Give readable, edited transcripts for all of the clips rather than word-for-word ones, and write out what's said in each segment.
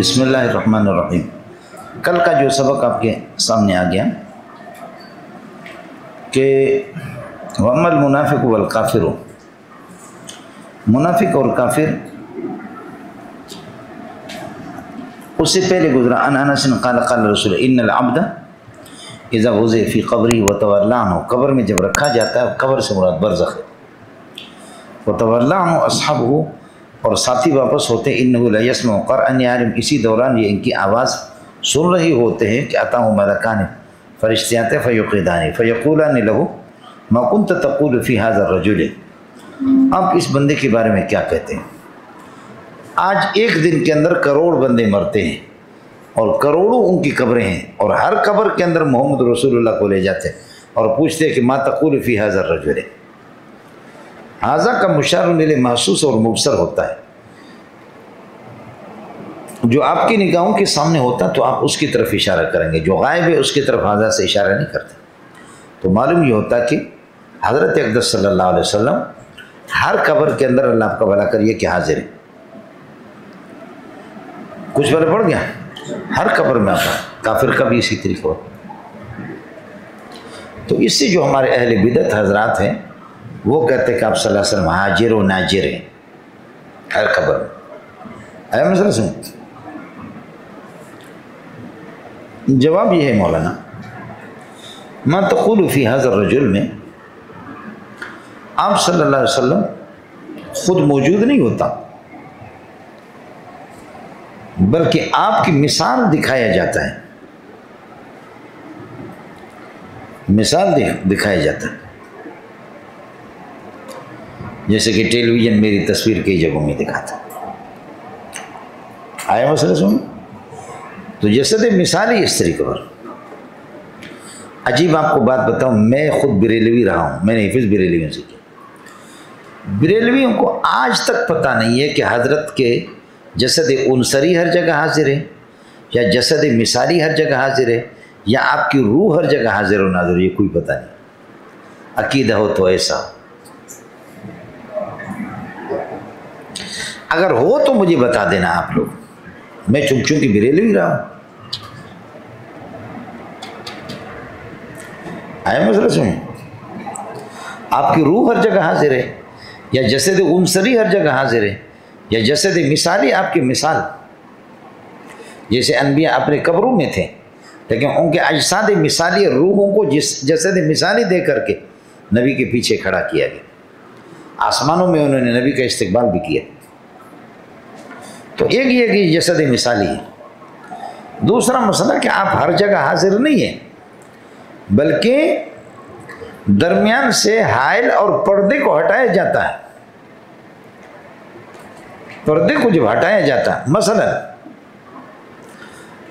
بسم اللہ الرحمن الرحیم۔ کل کا جو سبق آپ کے سامنے آ گیا کہ وَأَمَّا الْمُنَافِقُ وَالْكَافِرُ، منافق اور کافر، اس سے پہلے گزرا عن انس قال قال رسول ان العبد اذا وضع فی قبری وتولى عنہ، قبر میں جب رکھا جاتا ہے، قبر سے مراد برزخ ہے، وتولى عنہ اصحابہ، اور ساتھی واپس ہوتے ہیں، انہ لا یسمع قرأ نعالم، اسی دوران یہ ان کی آواز سن رہی ہوتے ہیں کہ اتاہ ملکان، فرشتے آتے فیقیدان فیقولان لہ ما کنت تقول فی هذا الرجل، آپ اس بندے کے بارے میں کیا کہتے ہیں؟ آج ایک دن کے اندر کروڑ بندے مرتے ہیں اور کروڑوں ان کی قبریں ہیں، اور ہر قبر کے اندر محمد رسول اللہ کو لے جاتے ہیں اور پوچھتے ہیں کہ ما تقول فی هذا الرجل۔ حاضہ کا مشار الیہ محسوس اور مبصر ہوتا ہے، جو آپ کی نگاہوں کے سامنے ہوتا تو آپ اس کی طرف اشارہ کریں گے، جو غائب ہے اس کی طرف حاضہ سے اشارہ نہیں کرتے۔ تو معلوم یہ ہوتا کہ حضرت اقدس صلی اللہ علیہ وسلم ہر قبر کے اندر اللہ آپ کا بھلا کریے کہ حاضر ہے۔ کچھ بڑے پڑ گیا، ہر قبر میں آتا ہے، کافر کا بھی اسی طریقہ ہوتا۔ تو اس سے جو ہمارے اہل بدعت حضرات ہیں وہ کہتے ہیں کہ آپ صلی اللہ علیہ وسلم حاضر و ناجر ہیں ہر قبر میں۔ آیا مسئلہ سن؟ جواب یہ ہے مولانا، ما تقول فی هذا الرجل میں آپ صلی اللہ علیہ وسلم خود موجود نہیں ہوتا، بلکہ آپ کی مثال دکھایا جاتا ہے، مثال دکھایا جاتا ہے، جیسے کہ ٹیلی ویژن میری تصویر کئی جگہوں میں دکھاتا ہے۔ آیا مسئلہ سن؟ تو جیسے مثالی اس طریقے پر عجیب آپ کو بات بتاؤں، میں خود بریلوی رہا ہوں، میں نے حفظ بریلویوں سے کیا۔ بریلویوں کو آج تک پتہ نہیں ہے کہ حضرت کے جسد عنصری ہر جگہ حاضر ہے، یا جسد مثالی ہر جگہ حاضر ہے، یا آپ کی روح ہر جگہ حاضر و ناظر، یہ کوئی پتہ نہیں۔ عقیدہ ہو تو ایسا، اگر ہو تو مجھے بتا دینا آپ لوگ، میں چونکہ بریلوی رہا ہوں۔ آئے مسئلہ سنیں، آپ کی روح ہر جگہ حاضر ہے، یا جسد عنصری ہر جگہ حاضر ہے، یا جسد مثالی آپ کی مثال، جیسے انبیاء اپنے قبروں میں تھے لیکن ان کے اجساد مثالی روحوں کو جسد مثالی دے کر کے نبی کے پیچھے کھڑا کیا گیا، آسمانوں میں انہوں نے نبی کا استقبال بھی کیا۔ تو ایک یہ کہ جسد مثالی ہے۔ دوسرا مسئلہ کہ آپ ہر جگہ حاضر نہیں ہیں، بلکہ درمیان سے حائل اور پردے کو ہٹایا جاتا ہے۔ پردے کو جب ہٹایا جاتا ہے، مثلا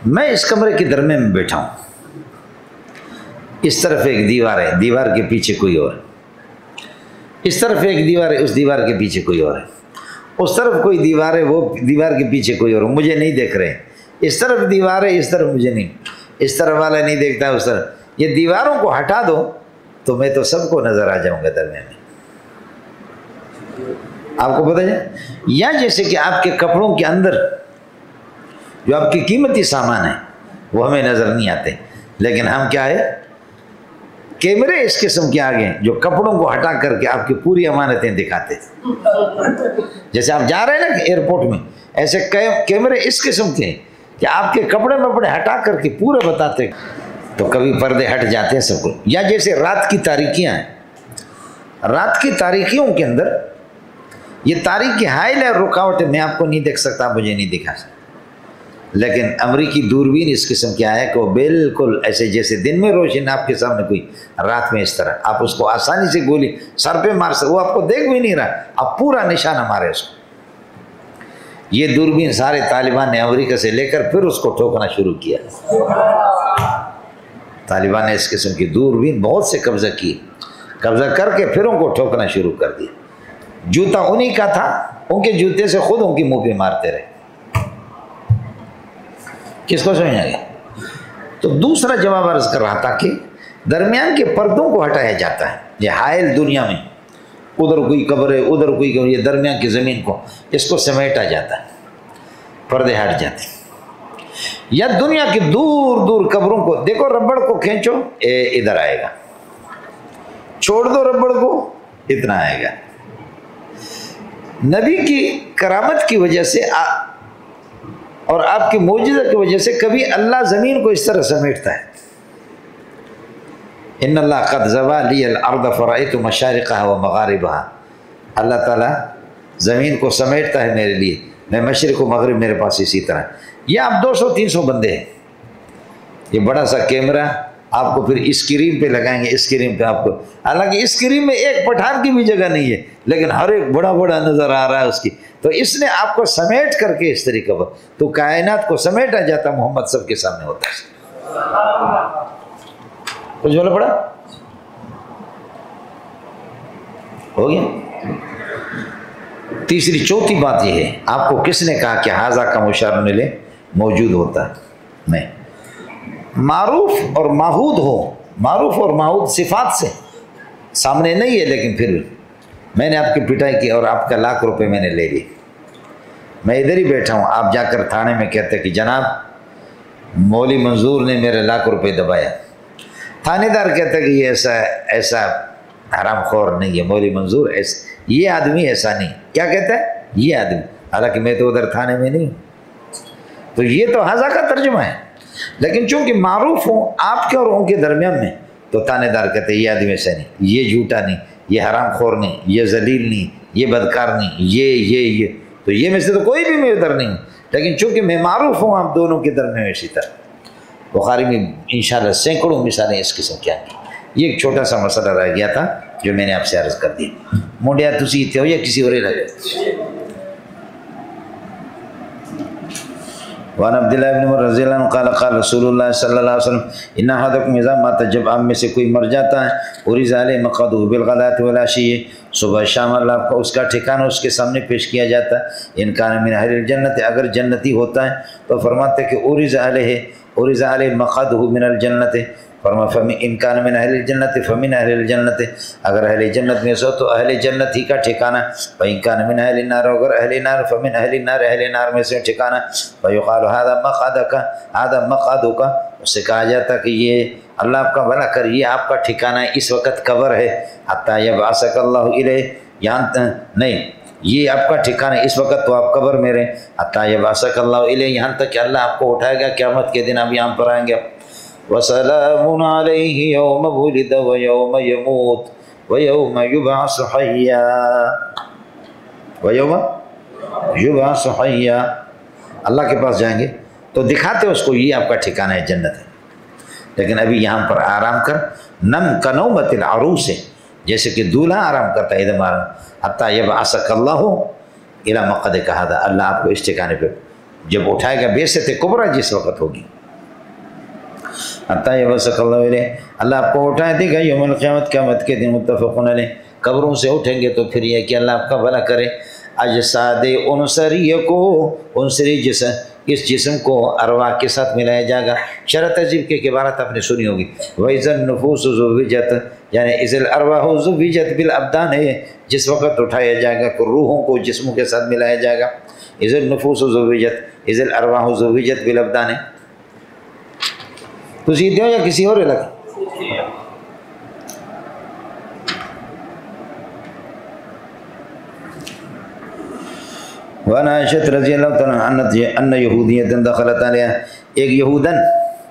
میں اس کمرے کے درمیان میں بیٹھا ہوں، اس طرف ایک دیوار ہے، دیوار کے پیچھے کوئی اور ہے، اس طرف ایک دیوار ہے، اس دیوار کے پیچھے کوئی اور ہے، اس طرف کوئی دیوار ہے، وہ دیوار کے پیچھے کوئی اور، مجھے نہیں دیکھ رہے، اس طرف دیوار ہے، اس طرف مجھے نہیں، اس طرف والا نہیں دیکھتا، اس طرف، یہ دیواروں کو ہٹا دو تو میں تو سب کو نظر آ جاؤں گا درمیان میں، آپ کو پتہ ہے؟ یا جیسے کہ آپ کے کپڑوں کے اندر جو آپ کی قیمتی سامان ہے وہ ہمیں نظر نہیں آتے، لیکن ہم کیا ہے، کیمرے اس قسم کے آگے جو کپڑوں کو ہٹا کر کے آپ کی پوری امانتیں دکھاتے، جیسے آپ جا رہے ہیں نا ایئرپورٹ میں، ایسے کیمرے اس قسم کے ہیں کہ آپ کے کپڑے وپڑے ہٹا کر کے پورے بتاتے، تو کبھی پردے ہٹ جاتے ہیں سب کو۔ یا جیسے رات کی تاریکیاں ہیں، رات کی تاریکیوں کے اندر یہ تاریکی حائل ہے، رکاوٹ ہے، میں آپ کو نہیں دیکھ سکتا، مجھے نہیں دکھا سکتا، لیکن امریکی دوربین اس قسم کیا ہے کہ وہ بالکل ایسے جیسے دن میں روشن آپ کے سامنے کوئی، رات میں اس طرح آپ اس کو آسانی سے گولی سر پہ مار سکتے، وہ آپ کو دیکھ بھی نہیں رہا، آپ پورا نشانہ مارے اس کو۔ یہ دوربین سارے طالبان نے امریکہ سے لے کر پھر اس کو ٹھوکنا شروع کیا، طالبان نے اس قسم کی دوربین بہت سے قبضہ کی، قبضہ کر کے پھر ان کو ٹھوکنا شروع کر دیا۔ جوتا انہی کا تھا، ان کے جوتے سے خود ان کی منہ پہ مارتے رہے۔ کس کو سمجھ آ گیا؟ تو دوسرا جواب عرض کر رہا تھا کہ درمیان کے پردوں کو ہٹایا جاتا ہے، یہ حائل دنیا میں ادھر کوئی قبر ہے، ادھر کوئی قبر، یہ درمیان کی زمین کو اس کو سمیٹا جاتا ہے، پردے ہٹ جاتے ہیں۔ یا دنیا کی دور دور قبروں کو دیکھو، ربڑ کو کھینچو ادھر آئے گا، چھوڑ دو ربڑ کو اتنا آئے گا۔ نبی کی کرامت کی وجہ سے اور آپ کی معجزہ کی وجہ سے کبھی اللہ زمین کو اس طرح سمیٹتا ہے۔ ان اللہ قد زوى لی الارض فرأیت مشارقها ومغاربها، اللہ تعالیٰ زمین کو سمیٹتا ہے میرے لیے، میں مشرق و مغرب میرے پاس اسی طرح۔ یہ آپ 200-300 بندے ہیں، یہ بڑا سا کیمرہ آپ کو پھر اسکرین پہ لگائیں گے، اسکرین پہ آپ کو، حالانکہ اسکرین میں ایک پٹھان کی بھی جگہ نہیں ہے، لیکن ہر ایک بڑا بڑا نظر آ رہا ہے اس کی، تو اس نے آپ کو سمیٹ کر کے اس طریقے پر، تو کائنات کو سمیٹا جاتا محمد سب کے سامنے ہوتا ہے۔ کچھ بولا پڑا؟ ہو گیا؟ تیسری چوتھی بات یہ ہے، آپ کو کس نے کہا کہ حاضہ کا مشار ملے موجود ہوتا ہے؟ نہیں، معروف اور معہود ہو، معروف اور معہود صفات سے سامنے نہیں ہے، لیکن پھر بھی میں نے آپ کی پٹائی کی اور آپ کا ₹1,00,000 میں نے لے لی، میں ادھر ہی بیٹھا ہوں، آپ جا کر تھانے میں کہتے کہ جناب مولوی منظور نے میرے ₹1,00,000 دبایا، تھانے دار کہتا کہ یہ ایسا حرام خور نہیں ہے، مولوی منظور یہ آدمی ایسا نہیں، کیا کہتا ہے؟ یہ آدمی، حالانکہ میں تو ادھر تھانے میں نہیں ہوں۔ تو یہ تو حاضہ کا ترجمہ ہے، لیکن چونکہ معروف ہوں آپ کے اور ان کے درمیان میں، تو تانے دار کہتے ہیں یہ آدمی ایسا نہیں، یہ جھوٹا نہیں، یہ حرام خور نہیں، یہ ذلیل نہیں، یہ بدکار نہیں، یہ تو یہ میں سے تو کوئی بھی میں ادھر نہیں ہوں، لیکن چونکہ میں معروف ہوں آپ دونوں کے درمیان اسی طرح۔ بخاری میں انشاءاللہ سینکڑوں مثالیں اس قسم کی آئیں گی۔ یہ ایک چھوٹا سا مسئلہ رہ گیا تھا جو میں نے آپ سے عرض کر دی۔ مونڈیا تسی اتنے ہو یا کسی اور رہ گئے؟ وعن عبداللہ بن عمر رضی اللہ عنہ قال قال رسول اللہ صلی اللہ علیہ وسلم ان احدکم اذا مات، جب آپ میں سے کوئی مر جاتا ہے، عرض علیہ مقعدہ بالغداۃ والعشی، صبح شام اللہ کا اس کا ٹھکانہ اس کے سامنے پیش کیا جاتا ہے۔ ان کان من اہل الجنت، اگر جنتی ہوتا ہے تو فرماتے کہ عرض علیہ مقعدہ من الجنت، فرما ان کان من اہل الجنت فمن اہل الجنت، اگر اہل جنت میں سے تو اہل جنت ہی کا ٹھکانہ، فإن کان من اہل النار، اگر اہل نار فمن اہل النار، اہل نار میں سے ٹھکانہ، فیقال هذا مقعدک، اس سے کہا جاتا کہ یہ اللہ آپ کا بھلا کر، یہ آپ کا ٹھکانہ اس وقت قبر ہے، حتی یبعثک اللہ الیہ، یہاں نہیں، یہ آپ کا ٹھکانہ اس وقت تو آپ قبر میں رہیں، حتی یبعثک اللہ الیہ، یہاں تک کہ اللہ آپ کو اٹھائے گا قیامت کے دن، اب یہاں پر آئیں گے۔ وسلام علیہ یوم ولد ویوم یموت ویوم یبعث حیا، ویوم یبعث حیا، اللہ کے پاس جائیں گے تو دکھاتے اس کو یہ آپ کا ٹھکانہ ہے، جنت ہے، لیکن ابھی یہاں پر آرام کر، نم کنومت العروس ہے، جیسے کہ دولہا آرام کرتا ہے ادھر آرام، حتی یبعثک اللہ الی مقعدک ھذا، اللہ آپ کو اس ٹھکانے پہ جب اٹھائے گا، بعثت کبریٰ جس وقت ہوگی، حتی یبعثک اللہ الیہ، اللہ آپ کو اٹھائے دے گا یوم القیامت، قیامت کے دن، متفقون علیہ، قبروں سے اٹھیں گے تو پھر یہ کہ اللہ آپ کا بھلا کرے، اجساد عنصریہ کو، عنصری جسم، اس جسم کو ارواح کے ساتھ ملایا جائے گا۔ شرح تہذیب کی عبارت آپ نے سنی ہوگی، وَإِذَا النُّفُوسُ زُوِّجَتْ، یعنی اِذَا الْأَرْوَاحُ زُوِّجَتْ بِالْأَبْدَانِ ہے، جس وقت اٹھایا جائے گا کہ روحوں کو جسموں کے ساتھ ملایا جائے گا، اِذَا النُّفُوسُ زُوِّجَتْ اِذَا الْأَرْوَاحُ زُوِّجَتْ بِالْأَبْدَانِ۔ تو سیدھے ہو یا کسی اور علاقے؟ وَعَنْ عائشہ رضی اللہ تعالیٰ عنہ ان یہودیۃ دخلت علیہ، ایک یہودن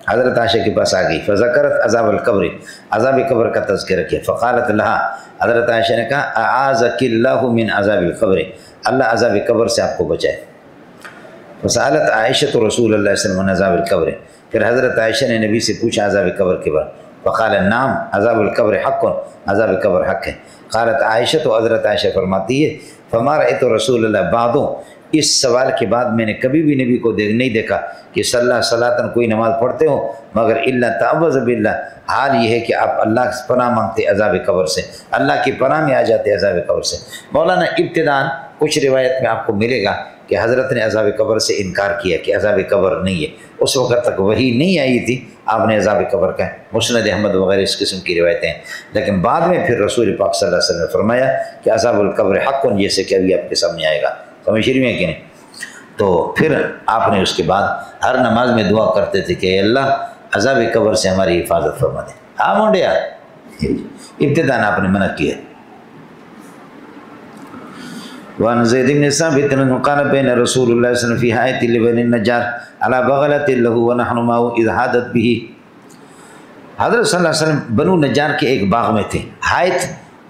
حضرت عائشہ کے پاس آ گئی، فذکرت عذاب القبر، عذاب قبر کا تذکرہ کیا، فقالت لہا، حضرت عائشہ نے کہا اعاذک اللہ من عذاب القبر، اللہ عذاب قبر سے آپ کو بچائے۔ فسألت عائشہ رسول اللہ صلی اللہ علیہ وسلم عن عذاب القبر، پھر حضرت عائشہ نے نبی سے پوچھا عذاب قبر کے بارے، فقال نعم عذاب القبر حق، عذاب قبر حق ہے۔ قالت عائشہ، تو حضرت عائشہ فرماتی ہے فما رأیت رسول اللہ بعدوں، اس سوال کے بعد میں نے کبھی بھی نبی کو نہیں دیکھا کہ صلی اللہ صلاتن کوئی نماز پڑھتے ہو مگر اللہ تعوذ باللہ، حال یہ ہے کہ آپ اللہ سے پناہ مانگتے عذاب قبر سے، اللہ کی پناہ میں آ جاتے عذاب قبر سے۔ مولانا ابتداءً کچھ روایت میں آپ کو ملے گا کہ حضرت نے عذاب قبر سے انکار کیا کہ عذاب قبر نہیں ہے، اس وقت تک وحی نہیں آئی تھی، آپ نے عذاب قبر کا مسند احمد وغیرہ اس قسم کی روایتیں ہیں، لیکن بعد میں پھر رسول پاک صلی اللہ علیہ وسلم نے فرمایا کہ عذاب القبر حق، جیسے کہ ابھی آپ کے سامنے آئے گا، سمجھ رہی ہیں کہ نہیں؟ تو پھر آپ نے اس کے بعد ہر نماز میں دعا کرتے تھے کہ اے اللہ عذاب قبر سے ہماری حفاظت فرما دیں. ہاں مونڈیا ابتداء آپ نے منع کیا. وعن زید بن ثابت قال بين رسول الله صلى الله عليه وسلم في حائط لبني النجار على بغلة له ونحن معه اذ حادت به. حضرت صلی اللہ علیہ وسلم بنو نجار کے ایک باغ میں تھے. حائط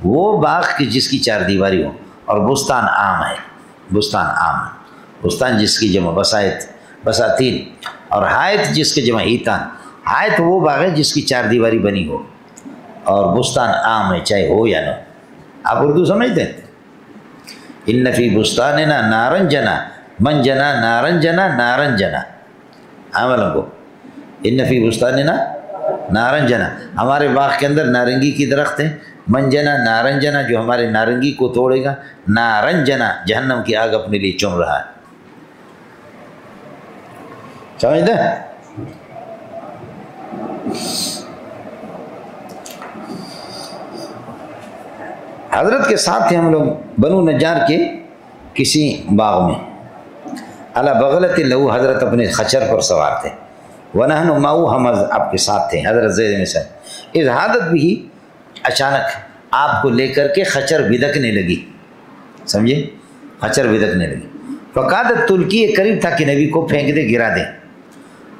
وہ باغ کی جس کی 4 دیواری ہو، اور بستان عام ہے. بستان عام، بستان جس کی جمع بساتین، اور حائط جس کی جمع ہیتان. حائط وہ باغ ہے جس کی 4 دیواری بنی ہو، اور بستان عام ہے چاہے ہو یا نہ. آپ اردو سمجھتے ہیں؟ ان فی بستاننا نارن جنا من جنا نارن جنا نارن جنا. عملوں کو ان فی بستاننا نارن جنا، ہمارے باغ کے اندر نارنگی کی درخت ہے. من جنا نارن جنا، جو ہمارے نارنگی کو توڑے گا. نارن جنا، جہنم کی آگ اپنے لیے چن رہا ہے. سمجھتے ہیں؟ حضرت کے ساتھ تھے ہم لوگ بنو نجار کے کسی باغ میں. علی بغلۃ لہو، حضرت اپنے خچر پر سوار تھے. ونحن معه، ہم آپ کے ساتھ تھے. حضرت زید بن ثابت اذ حادت بھی، اچانک آپ کو لے کر کے خچر بدکنے لگی. سمجھے؟ خچر بدکنے لگی. فقادت تلکی، قریب تھا کہ نبی کو پھینک دے، گرا دے.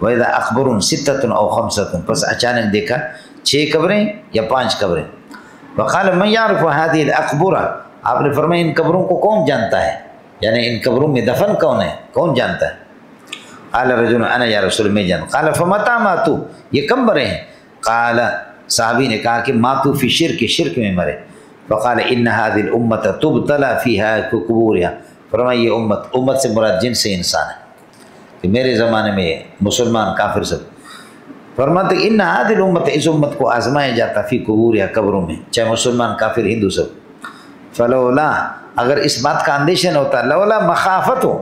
وَإِذَا أَخْبَرٌ سِتَّةٌ أَوْ خَمْسَةٌ، پس اچانک دیکھا 6 قبریں یا 5 قبریں. وقال من يعرف هذه الأقبرة، آپ نے فرمایا ان قبروں کو کون جانتا ہے، یعنی ان قبروں میں دفن کون ہے، کون جانتا ہے. قال رجل انا یا رسول میں جانتا. قال فمتى ماتوا، یہ کب مرے ہیں. قال، صحابی نے کہا کہ ماتوا فی شرک، شرک میں مرے. فقال ان هذه الامة تبتلى فيها قبورها، فرمایا یہ امت سے مراد جن سے انسان ہے، کہ میرے زمانے میں مسلمان کافر سب. فرماتے ان هذه الامة، اس امت کو آزمایا جاتا فی قبورها، قبروں میں، چاہے مسلمان کافر ہندو سب. فلولا، اگر اس بات کا اندیشہ نہ ہوتا، لولا مخافت ہو،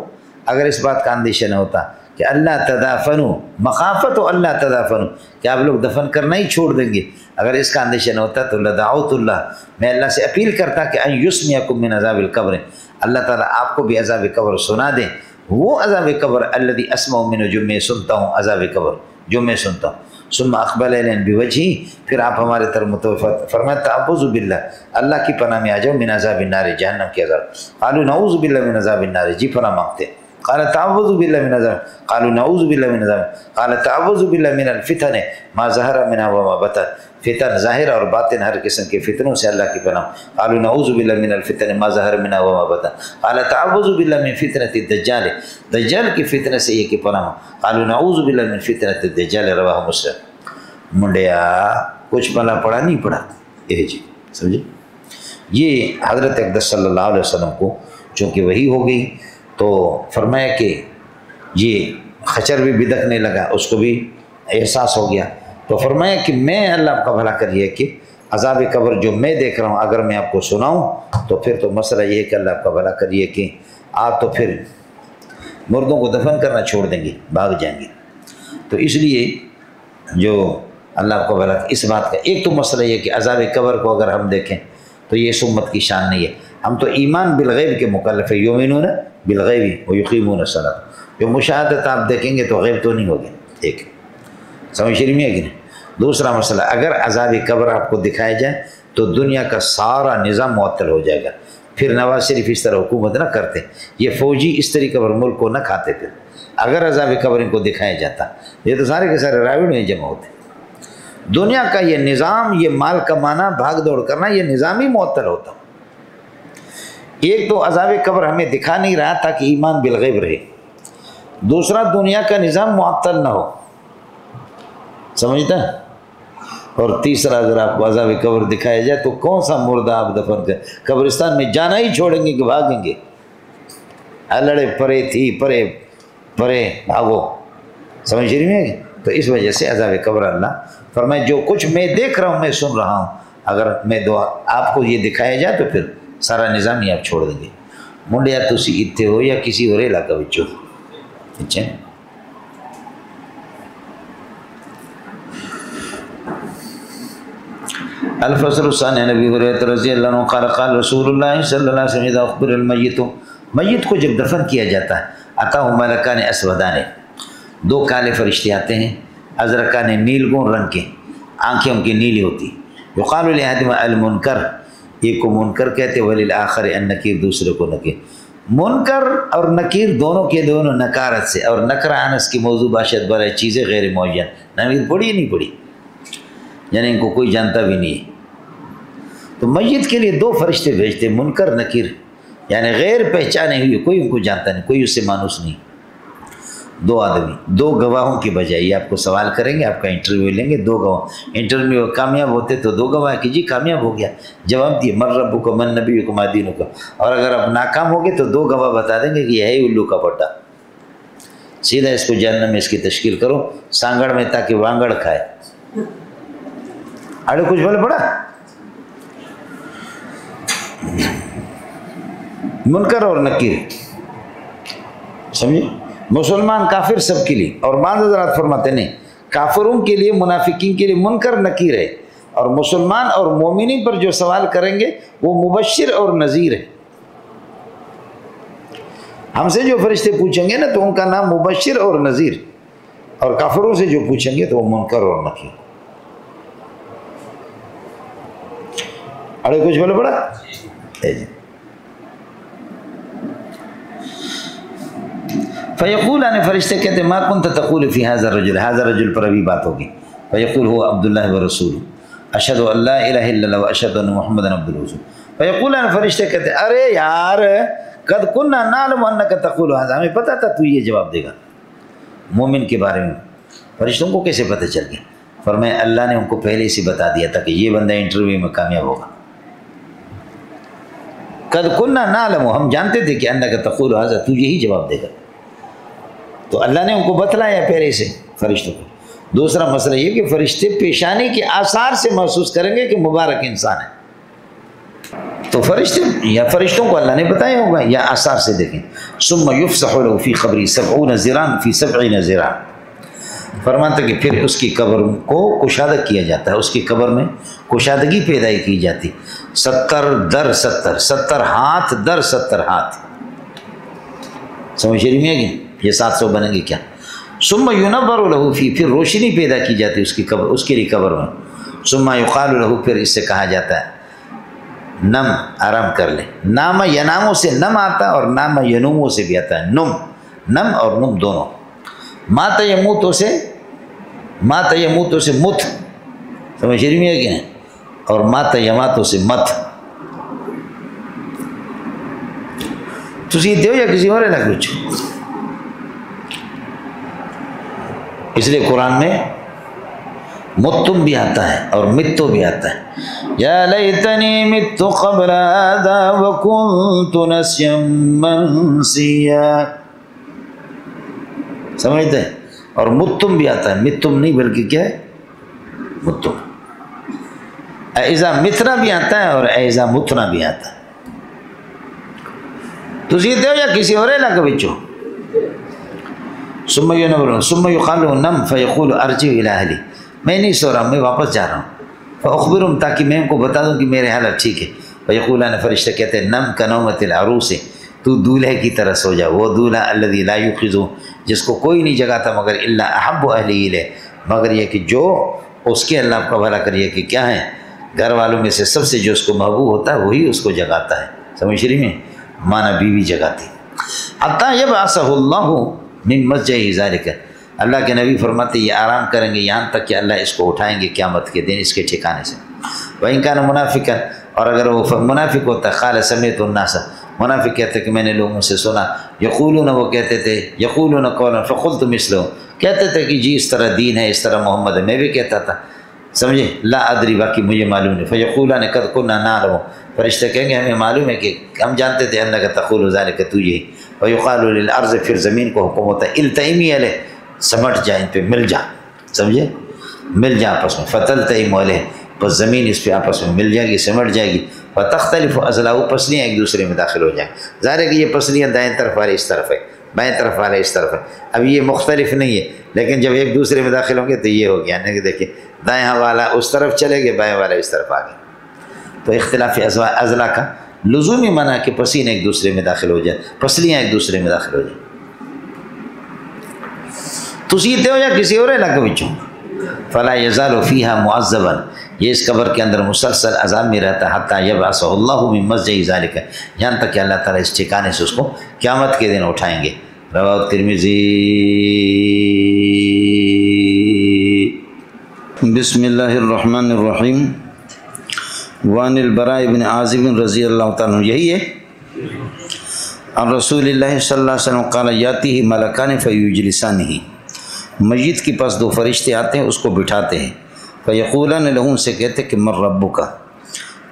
اگر اس بات کا اندیشہ نہ ہوتا کہ اللہ تدافنوا، مخافت ہو اللہ تدافنوا، کہ آپ لوگ دفن کرنا ہی چھوڑ دیں گے، اگر اس کا اندیشہ نہ ہوتا تو لدعوت اللہ، میں اللہ سے اپیل کرتا کہ ان یسمعکم من عذاب القبر، اللہ تعالیٰ آپ کو بھی عذاب قبر سنا دیں. وہ عذاب قبر الذی اسمع منہ، جو میں سنتا ہوں، عذاب قبر جو میں سنتا ہوں. ثم اقبل الینا بوجہی، پھر آپ ہمارے طرف متوفر. فرمایا تعوذ باللہ، اللہ کی پناہ میں آ جاؤ، من عذاب النار، جہنم کے عذاب. قالوا نعوذ باللہ من عذاب النار، جی پناہ مانگتے. قال تعوذ باللہ من عذاب، قالوا نعوذ باللہ من عذاب. قال تعوذ باللہ من الفتن ما ظہر منها وما بطن، فتن ظاہر اور باطن ہر قسم کے فتنوں سے اللہ کی پناہ. قالوا نعوذ باللہ من الفتن ما ظہر منها وما بطن. قال تعوذ باللہ من فتنة الدجال، دجال کی فتنہ سے یہ کہ پناہ. قالوا نعوذ باللہ من فتنة الدجال، رواہ مسلم. منڈیا کچھ پلا پڑا نہیں پڑا، جی سمجھے. یہ حضرت اقدس صلی اللہ علیہ وسلم کو چونکہ وحی ہو گئی تو فرمایا کہ یہ خچر بھی بدکنے لگا، اس کو بھی احساس ہو گیا. تو فرمایا کہ میں اللہ آپ کا بھلا کریے کہ عذاب قبر جو میں دیکھ رہا ہوں اگر میں آپ کو سناؤں تو پھر تو مسئلہ یہ ہے کہ اللہ آپ کا بھلا کریے کہ آپ تو پھر مردوں کو دفن کرنا چھوڑ دیں گے، بھاگ جائیں گے. تو اس لیے جو اللہ آپ کو بھلا، اس بات کا ایک تو مسئلہ یہ کہ عذاب قبر کو اگر ہم دیکھیں تو یہ اس امت کی شان نہیں ہے. ہم تو ایمان بالغیب کے مکلف ہے، یؤمنون بالغیب ویقیمون الصلاۃ. جو مشاہدت آپ دیکھیں گے تو غیب تو نہیں ہوگی. ایک سمجھ شریف میں ہے کہ نہیں. دوسرا مسئلہ، اگر عذاب قبر آپ کو دکھایا جائے تو دنیا کا سارا نظام معطل ہو جائے گا. پھر نواز شریف اس طرح حکومت نہ کرتے، یہ فوجی اس طریقے پر ملک کو نہ کھاتے تھے اگر عذاب قبر ان کو دکھایا جاتا. یہ تو سارے کے سارے راوڑ میں جمع ہوتے. دنیا کا یہ نظام، یہ مال کمانا، بھاگ دوڑ کرنا، یہ نظام ہی معطل ہوتا. ایک تو عذاب قبر ہمیں دکھا نہیں رہا تاکہ ایمان بالغیب رہے. دوسرا دنیا کا نظام معطل نہ ہو، سمجھتا ہے. اور تیسرا اگر آپ کو عذاب قبر دکھایا جائے تو کون سا مردہ آپ دفن کر قبرستان میں جانا ہی چھوڑیں گے کہ بھاگیں گے. لڑے پرے تھی پرے پرے بھاگو، سمجھ رہی میں. تو اس وجہ سے عذاب قبر اللہ فرمائے جو کچھ میں دیکھ رہا ہوں، میں سن رہا ہوں، اگر میں دعا آپ کو یہ دکھایا جائے تو پھر سارا نظام ہی آپ چھوڑ دیں گے. منڈیا تسی اتنے ہو یا کسی اور علاقہ بچو. اچھا الفصل الثانی نبی ہریرہ رضی اللہ عنہ قال قال رسول اللہ صلی اللہ علیہ وسلم اذا اخبر المیت، میت کو جب دفن کیا جاتا ہے اتاہ ملکان اسودان، دو کالے فرشتے آتے ہیں، ازرقان نیلگون رنگ کے، آنکھیں ان کی نیلی ہوتی، یقال لأحدہما المنکر، ایک کو منکر کہتے، وللآخر النکیر، دوسرے کو نکیر۔ منکر اور نکیر دونوں کے دونوں نکارت سے، اور نکرہ انس کی موضوع باشد برائے چیزیں غیر معین، نکیر پڑھی نہیں پڑھی، یعنی ان کو کوئی جانتا بھی نہیں ہے۔ تو میت کے لیے دو فرشتے بھیجتے، منکر نکیر، یعنی غیر پہچانے ہوئے، کوئی ان کو جانتا نہیں، کوئی اس سے مانوس نہیں، دو آدمی، دو گواہوں کی بجائے۔ یہ آپ کو سوال کریں گے، آپ کا انٹرویو لیں گے، دو گواہ، انٹرویو کامیاب ہوتے تو دو گواہ کہ جی کامیاب ہو گیا، جواب دیے من ربک من نبیک ما دینک، اور اگر آپ ناکام ہو گئے تو دو گواہ بتا دیں گے کہ یہ ہے الو کا پٹا، سیدھا اس کو جہنم میں اس کی تشکیل کرو سانگڑ میں، تاکہ وانگڑ کھائے۔ اڑے کچھ بولے پڑا؟ منکر اور نکیر، سمجھے؟ مسلمان کافر سب کے لیے، اور بعض حضرات فرماتے نہیں، کافروں کے لیے، منافقین کے لیے منکر نکیر ہے، اور مسلمان اور مومنین پر جو سوال کریں گے وہ مبشر اور نذیر ہے۔ ہم سے جو فرشتے پوچھیں گے نا تو ان کا نام مبشر اور نذیر، اور کافروں سے جو پوچھیں گے تو وہ منکر اور نکیر۔ اڑے کچھ بولے پڑا؟ فیقول آنے فرشتے کہتے ہیں ما کنت تقول فی هذا الرجل، هذا الرجل پر ابھی بات ہوگی، فیقول هو عبد الله ورسول اشهد ان لا الہ الا اللہ واشهد ان محمدا عبدہ ورسولہ۔ فیقول آنے فرشتے کہتے ہیں ارے یار قد كنا نعلم انک تقول هذا، ہمیں پتا تھا تو یہ جواب دے گا مومن کے بارے میں۔ فرشتوں کو کیسے پتہ چل گیا؟ فرمایا اللہ نے ان کو پہلے سے بتا دیا تھا کہ یہ بندہ انٹرویو میں کامیاب ہوگا۔ قد كنا نعلم، ہم جانتے تھے کہ انک تقول هذا، تو یہی جواب دے گا، تو اللہ نے ان کو بتلایا پہلے سے فرشتوں کو۔ دوسرا مسئلہ یہ کہ فرشتے پیشانی کے آثار سے محسوس کریں گے کہ مبارک انسان ہے، تو فرشتے یا فرشتوں کو اللہ نے بتایا ہوگا یا آثار سے دیکھیں۔ ثم یفسح له فی قبری 70 ذراعا فی 70 ذراعا، فرماتا کہ پھر اس کی قبر کو کشادہ کیا جاتا ہے، اس کی قبر میں کشادگی پیدا کی جاتی، 70 در 70، 70 ہاتھ در 70 ہاتھ، سمجھ رہی ہے کہ یہ 700 بنیں گے کیا؟ ثم ینور له فی، پھر روشنی پیدا کی جاتی ہے اس کی قبر، اس کے لیے قبر میں۔ ثم یقال له، پھر اس سے کہا جاتا ہے نم، آرام کر لے۔ نام یناموں سے نم آتا ہے اور نام ینوموں سے بھی آتا ہے نم، نم اور نم دونوں۔ مات یموتوں سے، مات یموتوں سے مت، سمجھ رہی ہے کہ نہیں، اور مات یماتوں سے مت۔ تسی دیو یا کسی اور ہے کچھ؟ اس لیے قرآن میں متم بھی آتا ہے اور متو بھی آتا ہے، یا لیتنی مت قبل هذا وکنت نسیا منسیا، سمجھتے ہیں؟ اور متم بھی آتا ہے، متم نہیں بلکہ کیا ہے متم۔ ایزا متنا بھی آتا ہے اور ایزا متنا بھی آتا ہے۔ تو سیدھے ہو یا کسی اور علاقہ بچو؟ ثم یقال له نم فیقول ارجع الی اہلی، میں نہیں سو رہا، میں واپس جا رہا ہوں، فاخبرهم، تاکہ میں ان کو بتا دوں کہ میرے حالت ٹھیک ہے۔ فیقولان، فرشتے کہتے ہیں نم کنومۃ العروس، تو دولہے کی طرح سو جا، وہ دولہا الذی لا یوقظ، جس کو کوئی نہیں جگاتا مگر الا احب اہلی الیہ، مگر یہ کہ جو اس کے اللہ کا بھلا کریے کہ کیا ہے گھر والوں میں سے سب سے جو اس کو محبوب ہوتا ہے وہی اس کو جگاتا ہے، سمجھ رہی میں؟ مانا بیوی جگاتی۔ حتی یبعثہ اللہ من مسجع ذالک، اللہ کے نبی فرماتے یہ آرام کریں گے یہاں تک کہ اللہ اس کو اٹھائیں گے قیامت کے دن اس کے ٹھکانے سے۔ وَإِن كَانَ مُنَافِقًا، اور اگر وہ منافق ہوتا، قال سمعت الناس، منافق کہتے کہ میں نے لوگوں سے سنا، یقولون، وہ کہتے تھے، یقولون قولا فقلت مثلہ، کہتے تھے کہ جی اس طرح دین ہے، اس طرح محمد ہے، میں بھی کہتا تھا، سمجھے؟ لا ادری، باقی مجھے معلوم نہیں۔ فیقولان قد کنا نعلم، فرشتے کہیں گے ہمیں معلوم ہے کہ ہم جانتے تھے انک تقول ذلک، تو یہی۔ ویقال للارض، پھر زمین کو حکم ہوتا ہے التئمی علیہ، سمٹ جا ان پہ، مل جا، سمجھے؟ مل جا آپس میں، فتلتئم علیہ، بس زمین اس پہ آپس میں مل جائے گی، سمٹ جائے گی۔ فتختلف اضلاع، پسلیاں ایک دوسرے میں داخل ہو جائیں، ظاہر ہے کہ یہ پسلیاں دائیں طرف والے اس طرف ہے، بائیں طرف والے اس طرف ہے، اب یہ مختلف نہیں ہے، لیکن جب ایک دوسرے میں داخل ہوں گے تو یہ ہو گیا نا کہ دیکھیں دائیں والا اس طرف چلے گئے، بائیں والا اس طرف آ گئے۔ تو اختلاف اضلاع کا لزومی منع کہ پسینے ایک دوسرے میں داخل ہو جائے، پسلیاں ایک دوسرے میں داخل ہو جائیں۔ تسی تے ہو یا کسی اور علاقے وچوں فلا یزال فیہا معذبا یہ اس قبر کے اندر مسلسل عذاب میں رہتا ہے حتی یبعثہ اللہ من مسجع ذالک یہاں تک کہ اللہ تعالیٰ اس ٹھکانے سے اس کو قیامت کے دن اٹھائیں گے۔ رواه ترمذی۔ بسم اللہ الرحمن الرحیم۔ وعن البراء بن عازب رضی اللہ تعالیٰ عنہ، یہی ہے عن رسول اللہ صلی اللہ علیہ وسلم قال یاتیہ ملکان فیجلسانہ، میت کے پاس دو فرشتے آتے ہیں، اس کو بٹھاتے ہیں، فیقولان لہو، ان سے کہتے کہ من ربک،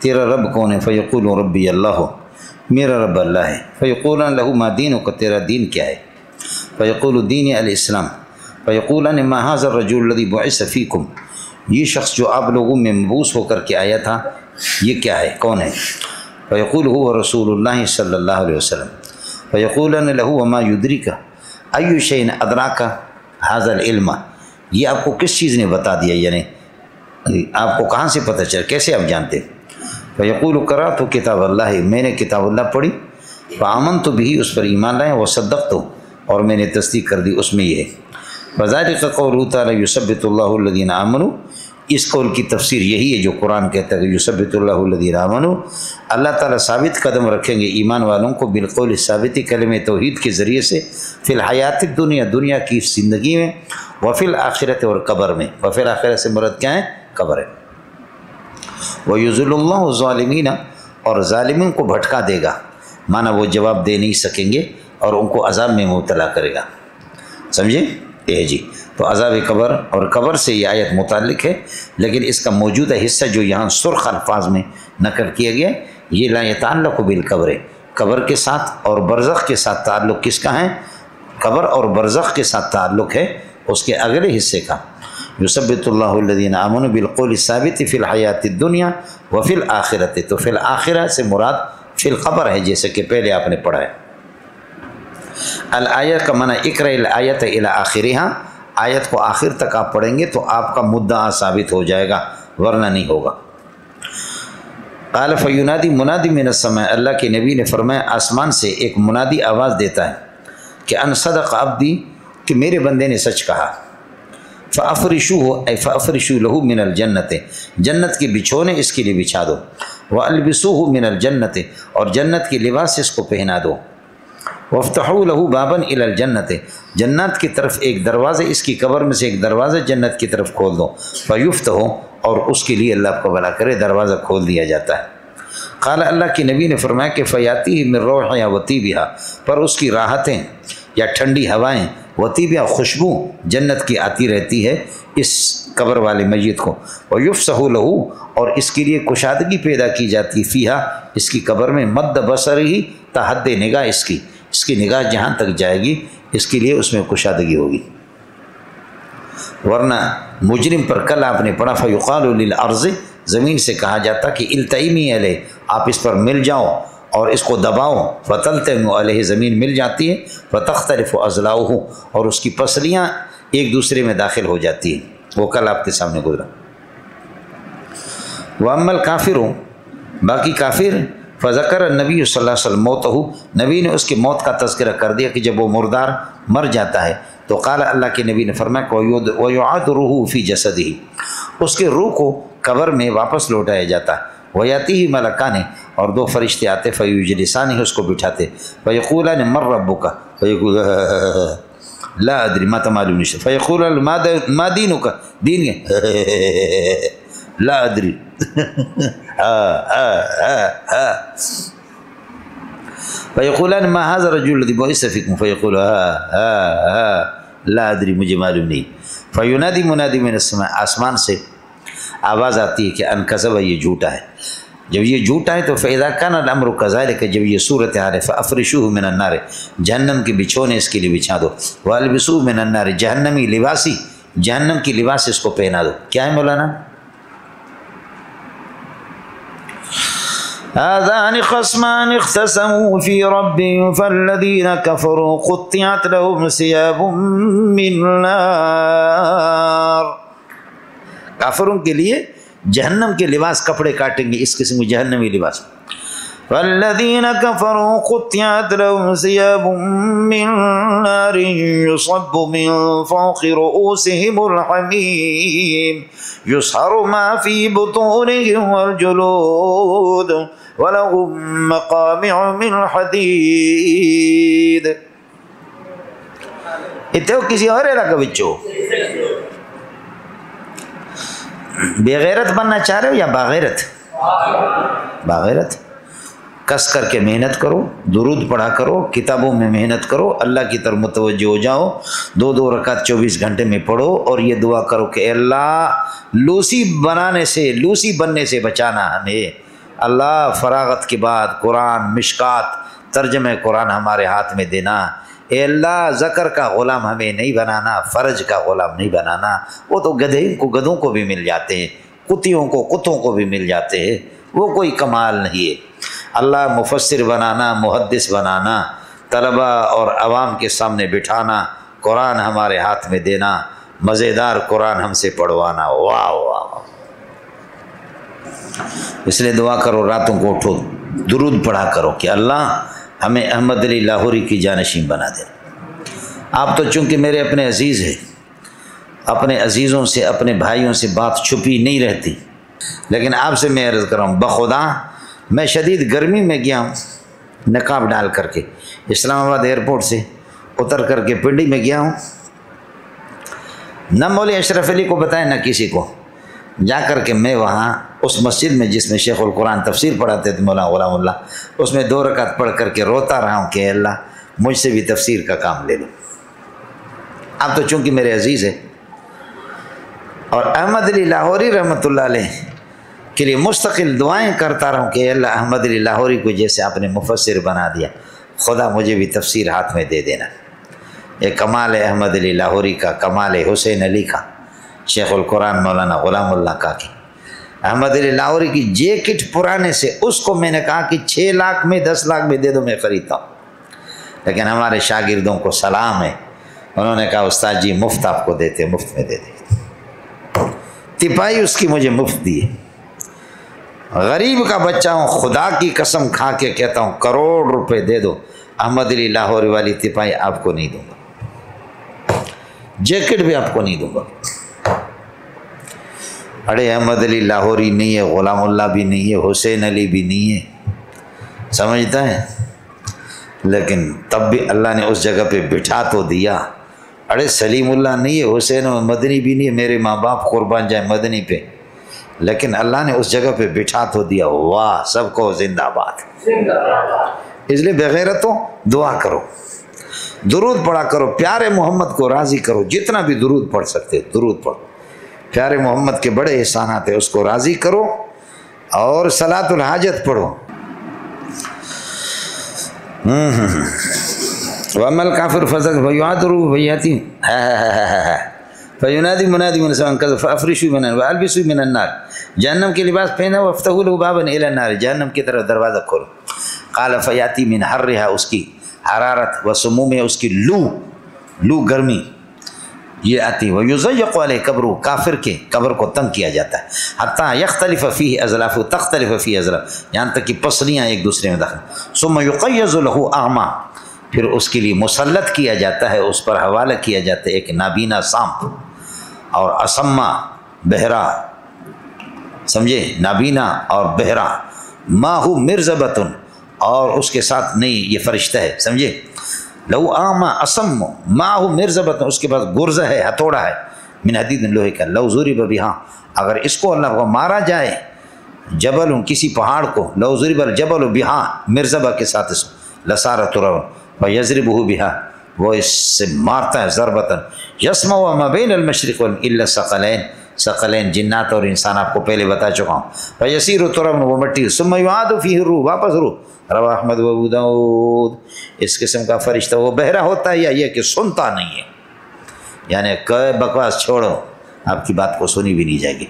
تیرا رب کون ہے؟ فیقول ربی اللہ، میرا رب اللہ ہے۔ فیقولان لہو ما دینک، تیرا دین کیا ہے؟ فیقول دین الاسلام۔ فیقولان ما ھذا الرجل الذی بعث فیکم، یہ شخص جو آپ لوگوں میں مبعوث ہو کر کے آیا تھا یہ کیا ہے، کون ہے؟ فیقول هو رسول اللہ صلی اللہ علیہ وسلم۔ فیقولان لہو وما یدرک ای شیء ادراک ھذا العلم، یہ آپ کو کس چیز نے بتا دیا، یعنی آپ کو کہاں سے پتہ چلا، کیسے آپ جانتے؟ فیقول قرأت کتاب اللہ، میں نے کتاب اللہ پڑھی، فآمنت بھی، اس پر ایمان لائے، وصدقت، اور میں نے تصدیق کر دی، اس میں یہ ہے۔ فذلک قولہ تعالی یثبت اللہ الذین آمنوا، اس قول کی تفسیر یہی ہے جو قرآن کہتا ہے کہ یثبت اللہ الذین آمنوا، اللہ تعالیٰ ثابت قدم رکھیں گے ایمان والوں کو بالقول ثابت کلمہ توحید کے ذریعے سے، فی الحیات الدنیا، دنیا کی زندگی میں، وفی الآخرت، اور قبر میں۔ وفی الآخرت سے مراد کیا ہے؟ قبر ہے۔ وَيُذِلُّ اللَّهُ الظَّالِمِينَ، اور ظالموں کو بھٹکا دے گا، مانا وہ جواب دے نہیں سکیں گے اور ان کو عذاب میں مبتلا کرے گا، سمجھے؟ جی، تو عذاب قبر اور قبر سے یہ آیت متعلق ہے، لیکن اس کا موجودہ حصہ جو یہاں سرخ الفاظ میں نقل کیا گیا یہ لا يتعلق بالقبر، قبر کے ساتھ اور برزخ کے ساتھ تعلق کس کا ہے؟ قبر اور برزخ کے ساتھ تعلق ہے اس کے اگلے حصے کا۔ یثبت اللہ الذین آمنوا بالقول الثابت فی الحیات الدنیا وفی الآخرت، تو فی الآخرہ سے مراد فی القبر ہے، جیسے کہ پہلے آپ نے پڑھا ہے۔ الآیہ کا معنی اقرأ الآیت الی آخرہا، آیت کو آخر تک آپ پڑھیں گے تو آپ کا مدعا ثابت ہو جائے گا، ورنہ نہیں ہوگا۔ قال فینادی منادی من السماء، اللہ کے نبی نے فرمایا آسمان سے ایک منادی آواز دیتا ہے کہ ان صدق عبدی، کہ میرے بندے نے سچ کہا، فافرشوہ ای فافرشو لہو من الجنت، جنت کے بچھونے اس کے لیے بچھا دو، والبسوہ من الجنت، اور جنت کے لباس اس کو پہنا دو، وَافْتَحُوا لَهُ بَابًا إِلَى الْجَنَّةِ، جنت کی طرف ایک دروازہ، اس کی قبر میں سے ایک دروازہ جنت کی طرف کھول دو، فَيُفْتَحُ، اور اس کے لیے اللہ کو بھلا کرے دروازہ کھول دیا جاتا ہے۔ قال، اللہ کی نبی نے فرمایا کہ فَيَأْتِيهِ مِن رَوْحِهَا وَطِيبِهَا، پر اس کی راحتیں یا ٹھنڈی ہوائیں، وطیبہ خوشبو جنت کی آتی رہتی ہے اس قبر والے میت کو، وَيُفْسَحُ لَهُ، اور اس کے لیے کشادگی پیدا کی جاتی، فیہا، اس کی قبر میں، مد بصرہ، تا حد نگاہ اس کی نگاہ جہاں تک جائے گی اس کے لیے اس میں کشادگی ہوگی، ورنہ مجرم پر کل آپ نے پڑھا فیقال للارض، زمین سے کہا جاتا کہ التئمی علیہ، آپ اس پر مل جاؤ اور اس کو دباؤ، فتلتم علیہ، زمین مل جاتی ہے، فتختلف اضلاعہ، اور اس کی پسلیاں ایک دوسرے میں داخل ہو جاتی ہیں، وہ کل آپ کے سامنے گزرا۔ واما الکافر، باقی کافر، فذکر النبی صلی اللہ علیہ وسلم موتہ، نبی نے اس کی موت کا تذکرہ کر دیا کہ جب وہ مردار مر جاتا ہے تو قال، اللہ کے نبی نے فرمایا کہ وَيُعَادُ رُوحُ فِي جَسَدِهِ، اس کے روح کو قبر میں واپس لوٹایا جاتا ہے، وَيَأْتِيهِ مَلَكَانِ، اور دو فرشتے آتے، فَيُجْلِسَانِهِ، اس کو بٹھاتے، فَيَقُولَانِ مَن رَبُّكَ، فَيَقُولُ لا ادری، ما معلوم نہیں، فَيَقُولُ ما دِينُكَ، دین لا ادری، فیقولان ما هذا الرجل الذی بعث فیکم، فیقول لا ادری، مجھے معلوم نہیں۔ فینادی منادی من السماء، آسمان سے آواز آتی ہے کہ ان کذب، یہ جھوٹا ہے۔ جب یہ جھوٹا ہے تو فاذا کان الامر کذلک، جب یہ صورتحال ہے، فافرشوہ من النار، جہنم کے بچھونے اس کے لیے بچھا دو، والبسوہ من النار، جہنمی لباسی، جہنم کی لباس اس کو پہنا دو۔ کیا ہے مولانا؟ هذان خصمان اختصموا في ربهم فالذين كفروا قطعت لهم ثياب من نار، کافروں کے لیے جہنم کے لباس کپڑے کاٹیں گے، اس قسم کے جہنمی لباس، والذین کفروا قطعت لهم ثياب من نار يصب من فوق رؤوسهم الحمیم يصهر ما في بطونهم والجلود ولهم مقامع من حدید. اتو کسی اور علاقہ بچو بے غیرت بننا چاہ رہے ہو یا باغیرت؟ باغیرت. کس کر کے محنت کرو، درود پڑھا کرو، کتابوں میں محنت کرو، اللہ کی طرف متوجہ ہو جاؤ، 2 رکعت 24 گھنٹے میں پڑھو اور یہ دعا کرو کہ اے اللہ لوسی بننے سے بچانا ہمیں. اللہ فراغت کے بعد قرآن مشکات ترجمہ قرآن ہمارے ہاتھ میں دینا. اے اللہ ذکر کا غلام ہمیں نہیں بنانا، فرج کا غلام نہیں بنانا. وہ تو گدھوں کو بھی مل جاتے ہیں، کتوں کو بھی مل جاتے ہیں، وہ کوئی کمال نہیں ہے. اللہ مفسر بنانا، محدث بنانا، طلبہ اور عوام کے سامنے بٹھانا، قرآن ہمارے ہاتھ میں دینا، مزیدار قرآن ہم سے پڑھوانا. واہ واہ. اس لیے دعا کرو، راتوں کو اٹھو درود پڑھا کرو کہ اللہ ہمیں احمد علی لاہوری کی جانشین بنا دے. آپ تو چونکہ میرے اپنے عزیز ہیں، اپنے عزیزوں سے اپنے بھائیوں سے بات چھپی نہیں رہتی، لیکن آپ سے میں عرض کر رہا ہوں بخدا میں شدید گرمی میں گیا ہوں نقاب ڈال کر کے، اسلام آباد ایئرپورٹ سے اتر کر کے پنڈی میں گیا ہوں. نہ مولوی اشرف علی کو بتایا نہ کسی کو. جا کر کے میں وہاں اس مسجد میں جس میں شیخ القرآن تفسیر پڑھاتے تھے مولانا غلام اللہ، اس میں 2 رکعت پڑھ کر کے روتا رہا ہوں کہ اے اللہ مجھ سے بھی تفسیر کا کام لے لو. آپ تو چونکہ میرے عزیز ہیں، اور احمد علی لاہوری رحمۃ اللہ علیہ کے لیے مستقل دعائیں کرتا رہا ہوں کہ اے اللہ احمد علی لاہوری کو جیسے آپ نے مفسر بنا دیا، خدا مجھے بھی تفسیر ہاتھ میں دے دینا. یہ کمال ہے احمد علی لاہوری کا، کمال ہے حسین علی کا، شیخ القرآن مولانا غلام اللہ کا. کہ احمد علی لاہوری کی جیکٹ پرانے سے اس کو میں نے کہا کہ 6 لاکھ میں 10 لاکھ میں دے دو میں خریدتا ہوں، لیکن ہمارے شاگردوں کو سلام ہے، انہوں نے کہا استاد جی مفت آپ کو دیتے، مفت میں دے دیں. تپائی اس کی مجھے مفت دی ہے. غریب کا بچہ ہوں، خدا کی قسم کھا کے کہتا ہوں کروڑ روپے دے دو، احمد علی لاہوری والی تپائی آپ کو نہیں دوں گا، جیکٹ بھی آپ کو نہیں دوں گا. ارے احمد علی لاہوری نہیں ہے، غلام اللہ بھی نہیں ہے، حسین علی بھی نہیں ہے، سمجھتا ہے، لیکن تب بھی اللہ نے اس جگہ پہ بٹھا تو دیا. ارے سلیم اللہ نہیں ہے، حسین مدنی بھی نہیں ہے، میرے ماں باپ قربان جائیں مدنی پہ، لیکن اللہ نے اس جگہ پہ بٹھا تو دیا. واہ، سب کو زندہ باد. اس لیے بغیرتوں دعا کرو، درود پڑھا کرو، پیارے محمد کو راضی کرو، جتنا بھی درود پڑھ سکتے درود پڑھو. پیارے محمد کے بڑے احسانات ہیں، اس کو راضی کرو اور صلاۃ الحاجت پڑھو. وَأَمَّا الْكَافِرُ فَيُعَذِّرُ فَيُنَادِي مُنَادٍ مِنَ السَّمَاءِ فَأَفْرِشُوا مِنَ وَأَلْبِسُوا مِنَ النَّارِ. جہنم کے لباس پہنا وَافْتَحُوا لَهُ بَابًا إِلَى النَّارِ، جہنم کی طرف دروازہ کھولو. قَالَ فَيَأْتِي مِنْ حَرِّهَا، اس کی حرارت، وَسُمُومِهَا، اس کی لو گرمی یہ آتی. وَيُضَيَّقُ عَلَيْهِ قَبْرُهُ، کافر کے قبر کو تنگ کیا جاتا ہے. حتیٰ يختلف فیہ اضلافہ، تختلف فیہ اضلاف، یہاں تک کہ پسلیاں ایک دوسرے میں داخل. ثم يقيض له اعمى، پھر اس کے لیے مسلط کیا جاتا ہے، اس پر حوالہ کیا جاتا ہے ایک نابینا سانپ، اور اسما بہرا، سمجھے، نابینا اور بہرا. ماہو مرزبتن، اور اس کے ساتھ نہیں، یہ فرشتہ ہے، سمجھے. لو آما اسم ماہو مرزبتن، اس کے پاس گرزہ ہے، ہتھوڑا ہے، من حدید لوہے کا. لو ضرب بہا، اگر اس کو اللہ کو مارا جائے، جبل کسی پہاڑ کو، لو ضرب الجبل بہا، مرزبہ کے ساتھ اس لسارت رون ویضربہ بہا، وہ اس سے مارتا ہے ضربتاً. یسمع ما بین المشرق الا الثقلین، ثقلین جنات اور انسان آپ کو پہلے بتا چکا ہوں. فیسیر تربن، وہ مٹی. ثم یعاد فیہ الروح، واپس روح. رواہ احمد و ابو داؤد. اس قسم کا فرشتہ وہ بہرا ہوتا ہے یا یہ کہ سنتا نہیں ہے، یعنی کہ بکواس چھوڑو، آپ کی بات کو سنی بھی نہیں جائے گی.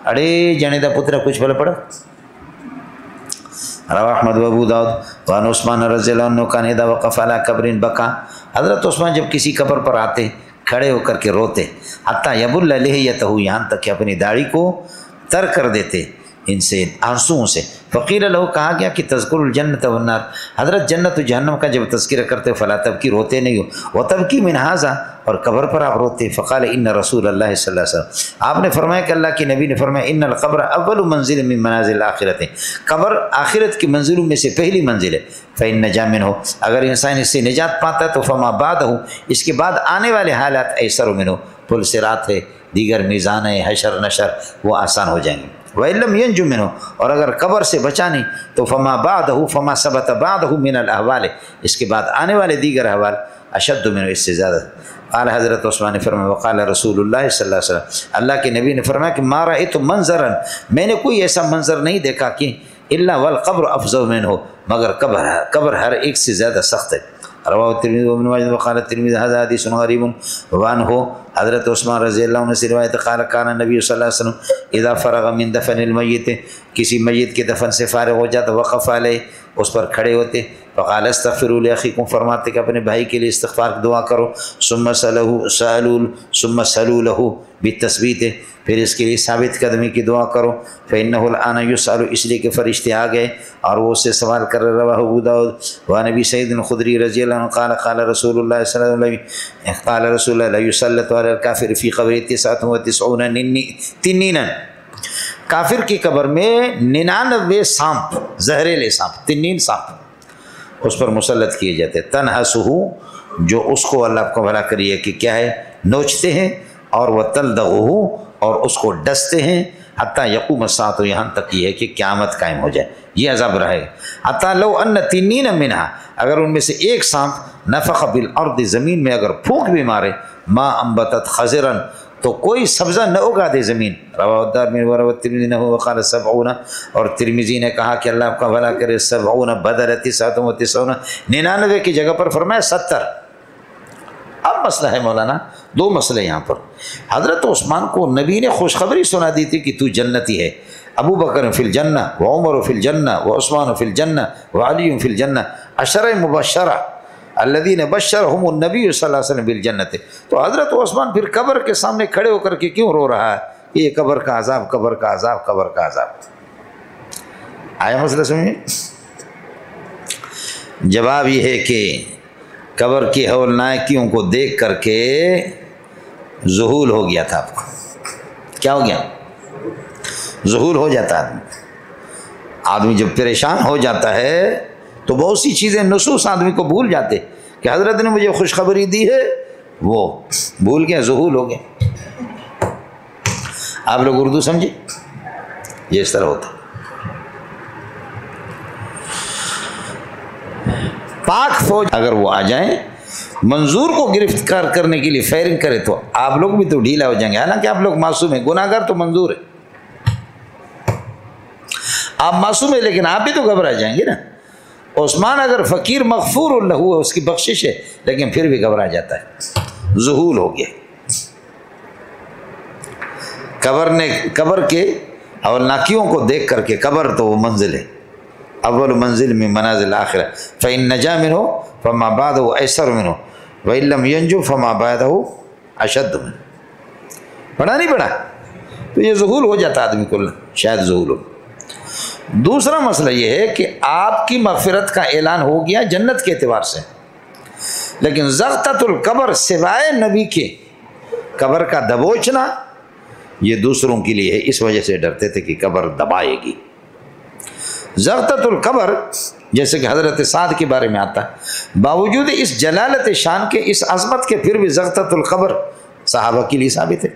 اڑے جنے دا پترا کچھ بھلا پڑا. رواہ احمد و ابو داؤد. وان عثمان رضی اللہ عنہ کان اذا وقف علی قبر بکا، حضرت عثمان جب کسی قبر پر آتے کھڑے ہو کر کے روتے. حتیٰ یبل لحیتہ، یہاں تک کہ اپنی داڑھی کو تر کر دیتے. ان سے آنسوؤں سے. فقیر لہو کہا گیا کہ تذکر الجنت والنار، حضرت جنت و جہنم کا جب تذکرہ کرتے فلا تبکی روتے نہیں ہو، وتبکی من ھذا اور قبر پر آپ روتے. فقال ان رسول اللہ صلی اللہ علیہ وسلم، آپ نے فرمایا کہ اللہ کے نبی نے فرمایا ان القبر اول منزل من منازل الآخرت، قبر آخرت کی منزلوں میں سے پہلی منزل ہے. فإن نجا منہ، اگر انسان اس سے نجات پاتا ہے تو فما بعدہ، اس کے بعد آنے والے حالات ایسر منہ، پل صراط ہے، دیگر میزان ہے، حشر نشر، وہ آسان ہو جائیں گے. وَإِن لَمْ يَنْجُ مِنْهُ، اور اگر قبر سے بچا نہیں تو فما بعدہ فما ثبت بعدہ من الاحوال، اس کے بعد آنے والے دیگر احوال اشد منہ، اس سے زیادہ. قال حضرت عثمان نے فرمایا وقال رسول اللہ صلی اللہ علیہ وسلم، اللہ کے نبی نے فرمایا کہ ما رأیت منظرا، میں نے کوئی ایسا منظر نہیں دیکھا کہ الا والقبر افظع منہ، مگر قبر ہر ایک سے زیادہ سخت ہے. رواہ الترمذی وابن ماجہ وقال الترمذی ھذا حدیث غریب. وعنہ حضرت عثمان رضی اللہ عنہ سے روایت قال کان نبی صلی اللہ علیہ وسلم اذا فرغ من دفن المیت، کسی میت کے دفن سے فارغ ہو جاتا وقف علیہ، اس پر کھڑے ہوتے. فقال استغفروا لاخیکم، فرماتے کہ اپنے بھائی کے لیے استغفار دعا کرو. ثم سلوا له بالتثبیت، پھر اس کے لیے ثابت قدمی کی دعا کرو. فإنه الآن يسأل، اس لیے کہ فرشتے آ گئے اور وہ اس سے سوال کر رہے. رواہ ابو داؤد وعن سعید الخدری رضی اللہ عنہ قال قال رسول اللہ صلی اللہ علیہ وسلم قال رسول اللہ لا يسلط على الكافر في قبره 99 تنینا، کافر کی قبر میں 99 سانپ، زہریلے سانپ، تنین سانپ اس پر مسلط کیے جاتے. تنحسہ، جو اس کو اللہ کو بھلا کریے کہ کیا ہے نوچتے ہیں، اور وہ تلدغہ، اور اس کو ڈستے ہیں، حتیٰ یقوم الساعۃ، یہاں تک یہ ہے کہ قیامت قائم ہو جائے، یہ عذاب رہے گا. حتیٰ لو ان تنین منہا، اگر ان میں سے ایک سانپ نفخ بالارض، زمین میں اگر پھونک بھی مارے، ما انبتت خضرا، تو کوئی سبزہ نہ اگا دے زمین. رواہ الدارمی وروہ الترمذی نہ وقال 70، اور ترمذی نے کہا کہ اللہ آپ کا بھلا کرے 70 بدل 99، 99 کی جگہ پر فرمایا 70. اب مسئلہ ہے مولانا، دو مسئلے یہاں پر. حضرت عثمان کو نبی نے خوشخبری سنا دی تھی کہ تو جنتی ہے. ابو بکر فی الجنہ وعمر فی الجنہ وعثمان فی الجنہ وعلی فی الجنہ، عشرہ مبشرہ الذین بشرہم النبی صلی اللہ علیہ وسلم بالجنت. تو حضرت عثمان پھر قبر کے سامنے کھڑے ہو کر کے کیوں رو رہا ہے؟ یہ قبر کا عذاب، قبر کا عذاب، قبر کا عذاب. آیا مسئلہ سمجھے؟ جواب یہ ہے کہ قبر کی ہولناکیوں کو دیکھ کر کے ذہول ہو گیا تھا. آپ کو کیا ہو گیا؟ ذہول ہو جاتا ہے. آدمی جب پریشان ہو جاتا ہے تو بہت سی چیزیں نصوص آدمی کو بھول جاتے کہ حضرت نے مجھے خوشخبری دی ہے، وہ بھول گئے، ذہول ہو گئے. آپ لوگ اردو سمجھے؟ یہ اس طرح ہوتا. پاک فوج اگر وہ آ جائیں منظور کو گرفتار کرنے کے لیے فائرنگ کرے تو آپ لوگ بھی تو ڈھیلا ہو جائیں گے. حالانکہ آپ لوگ معصوم ہیں، گناہ گار تو منظور ہے، آپ معصوم ہیں، لیکن آپ بھی تو گھبرا جائیں گے نا. عثمان اگر فقیر مغفور اللہ ہے، اس کی بخشش ہے، لیکن پھر بھی گھبرا جاتا ہے، ذہول ہو گیا. قبر کے ہولناکیوں کو دیکھ کر کے، قبر تو وہ منزل ہے، اول منزل میں منازل آخرہ. فإن نجا منہ فما بعدہ ایسر منہ وإن لم ینجو فما بعدہ اشد منہ. پڑھا نہیں پڑھا؟ تو یہ ذہول ہو جاتا آدمی کو، شاید ذہول ہو. دوسرا مسئلہ یہ ہے کہ آپ کی مغفرت کا اعلان ہو گیا جنت کے اعتبار سے، لیکن زغطۃ القبر سوائے نبی کے قبر کا دبوچنا یہ دوسروں کے لیے ہے. اس وجہ سے ڈرتے تھے کہ قبر دبائے گی. زغطۃ القبر جیسے کہ حضرت سعد کے بارے میں آتا ہے، باوجود اس جلالت شان کے، اس عظمت کے، پھر بھی زغطۃ القبر صحابہ کے لیے ثابت ہے.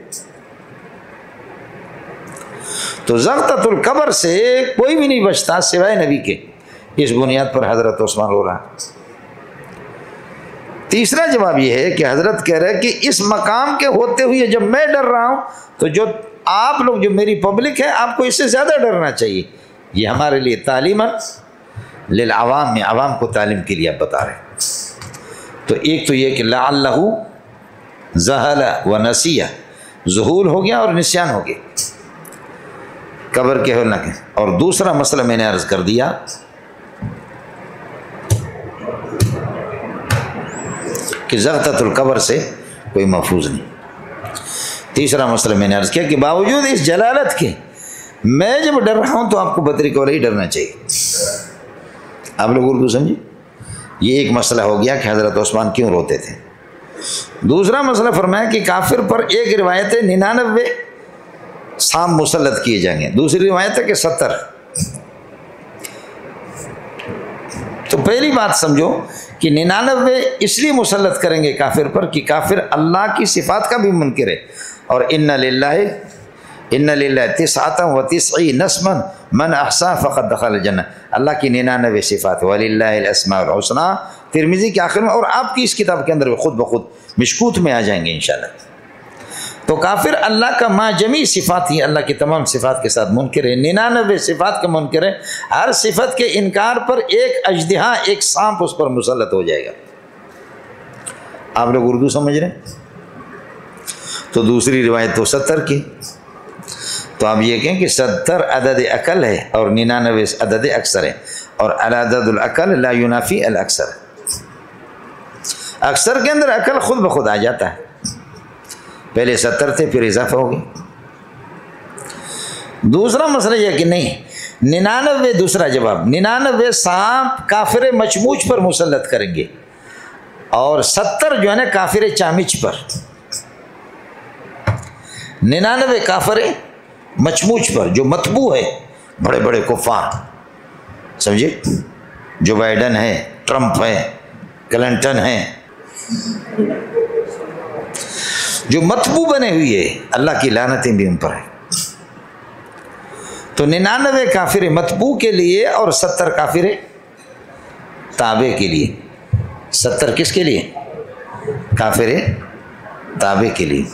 تو زغطۃ القبر سے کوئی بھی نہیں بچتا سوائے نبی کے. اس بنیاد پر حضرت عثمان رو رہا. تیسرا جواب یہ ہے کہ حضرت کہہ رہے کہ اس مقام کے ہوتے ہوئے جب میں ڈر رہا ہوں تو جو آپ لوگ، جو میری پبلک ہے، آپ کو اس سے زیادہ ڈرنا چاہیے. یہ ہمارے لیے تعلیماً للعوام میں، عوام کو تعلیم کے لیے آپ بتا رہے ہیں. تو ایک تو یہ کہ لعلہ ذہل و نسیہ، ذہول ہو گیا اور نسیان ہو گیا قبر کے ہولنا کے. اور دوسرا مسئلہ میں نے عرض کر دیا کہ زغطۃ القبر سے کوئی محفوظ نہیں. تیسرا مسئلہ میں نے عرض کیا کہ باوجود اس جلالت کے، میں جب ڈر رہا ہوں تو آپ کو بطریقہ والا ہی ڈرنا چاہیے. آپ لوگ اردو سمجھے. یہ ایک مسئلہ ہو گیا کہ حضرت عثمان کیوں روتے تھے. دوسرا مسئلہ فرمایا کہ کافر پر ایک روایت ہے 99 سام مسلط کیے جائیں گے، دوسری روایت ہے کہ 70. تو پہلی بات سمجھو کہ 99 اس لیے مسلط کریں گے کافر پر کہ کافر اللہ کی صفات کا بھی منکر ہے. اور ان للہ 99 اسما من احصا فقد دخل الجنہ. اللہ کی 99 صفات وللہ الاسماء الحسنی، ترمذی کے آخر میں، اور آپ کی اس کتاب کے اندر بھی خود بخود مشکوت میں آ جائیں گے انشاءاللہ. تو کافر اللہ کا ما جمی صفات ہی اللہ کی تمام صفات کے ساتھ منکر ہے، 99 صفات کا منکر ہے. ہر صفت کے انکار پر ایک اژدہا، ایک سانپ اس پر مسلط ہو جائے گا. آپ لوگ اردو سمجھ رہے ہیں. تو دوسری روایت تو 70 کی. تو آپ یہ کہیں کہ 70 عدد اقل ہے اور 99 عدد اکثر ہے، اور العدد الاقل لا ینافی الاکثر. اکثر کے اندر عقل خود بخود آ جاتا ہے. پہلے 70 تھے پھر اضافہ ہو گیا. دوسرا مسئلہ یہ کہ نہیں، 99 دوسرا جواب 99 سانپ کافر مچموچ پر مسلط کریں گے، اور 70 جو ہے نا کافر چامچ پر. 99 کافر مچموچ پر جو مطبوع ہے، بڑے بڑے کفار سمجھے، جو بائیڈن ہے، ٹرمپ ہے، کلنٹن ہے، جو مطبوع بنے ہوئی ہے، اللہ کی لعنتیں بھی ان پر ہیں. تو 99 کافر مطبوع کے لیے اور 70 کافر تابع کے لیے. 70 کس کے لیے؟ کافر تابع کے لیے.